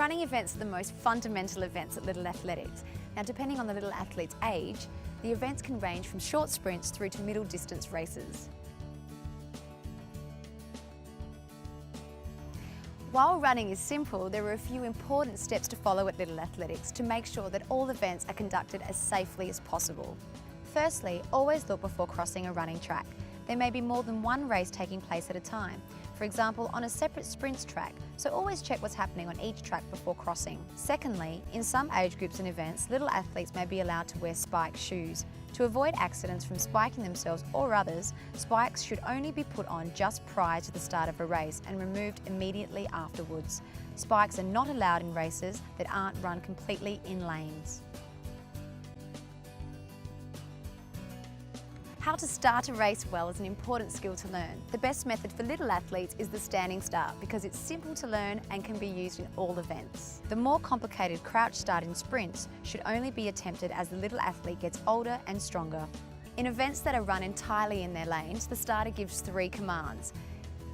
Running events are the most fundamental events at Little Athletics. Now, depending on the little athlete's age, the events can range from short sprints through to middle distance races. While running is simple, there are a few important steps to follow at Little Athletics to make sure that all events are conducted as safely as possible. Firstly, always look before crossing a running track. There may be more than one race taking place at a time, for example on a separate sprints track, so always check what's happening on each track before crossing. Secondly, in some age groups and events, little athletes may be allowed to wear spiked shoes. To avoid accidents from spiking themselves or others, spikes should only be put on just prior to the start of a race and removed immediately afterwards. Spikes are not allowed in races that aren't run completely in lanes. How to start a race well is an important skill to learn. The best method for little athletes is the standing start because it's simple to learn and can be used in all events. The more complicated crouch start in sprints should only be attempted as the little athlete gets older and stronger. In events that are run entirely in their lanes, the starter gives 3 commands.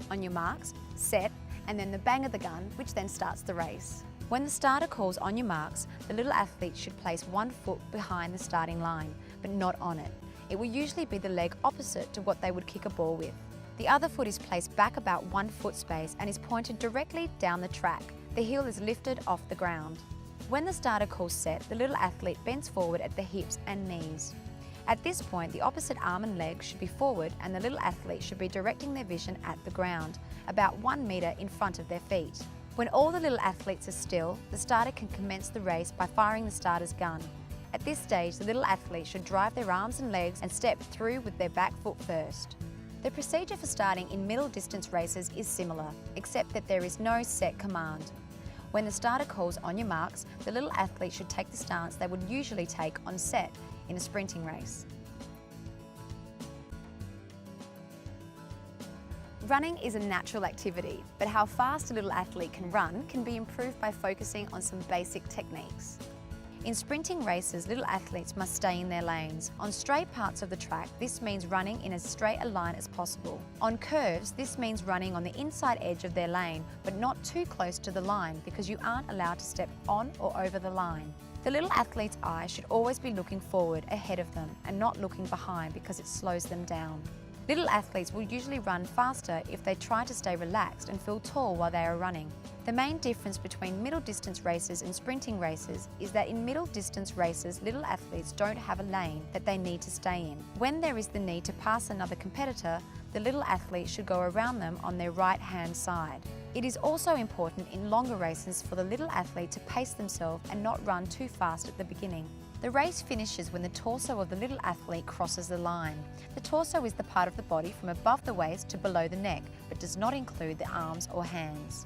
On your marks, set, and then the bang of the gun, which then starts the race. When the starter calls on your marks, the little athlete should place one foot behind the starting line, but not on it. It will usually be the leg opposite to what they would kick a ball with. The other foot is placed back about 1 foot space and is pointed directly down the track. The heel is lifted off the ground. When the starter calls set, the little athlete bends forward at the hips and knees. At this point, the opposite arm and leg should be forward and the little athlete should be directing their vision at the ground, about 1 metre in front of their feet. When all the little athletes are still, the starter can commence the race by firing the starter's gun. At this stage, the little athlete should drive their arms and legs and step through with their back foot first. The procedure for starting in middle distance races is similar, except that there is no set command. When the starter calls on your marks, the little athlete should take the stance they would usually take on set in a sprinting race. Running is a natural activity, but how fast a little athlete can run can be improved by focusing on some basic techniques. In sprinting races, little athletes must stay in their lanes. On straight parts of the track, this means running in as straight a line as possible. On curves, this means running on the inside edge of their lane, but not too close to the line because you aren't allowed to step on or over the line. The little athlete's eye should always be looking forward ahead of them and not looking behind because it slows them down. Little athletes will usually run faster if they try to stay relaxed and feel tall while they are running. The main difference between middle distance races and sprinting races is that in middle distance races, little athletes don't have a lane that they need to stay in. When there is the need to pass another competitor, the little athlete should go around them on their right-hand side. It is also important in longer races for the little athlete to pace themselves and not run too fast at the beginning. The race finishes when the torso of the little athlete crosses the line. The torso is the part of the body from above the waist to below the neck, but does not include the arms or hands.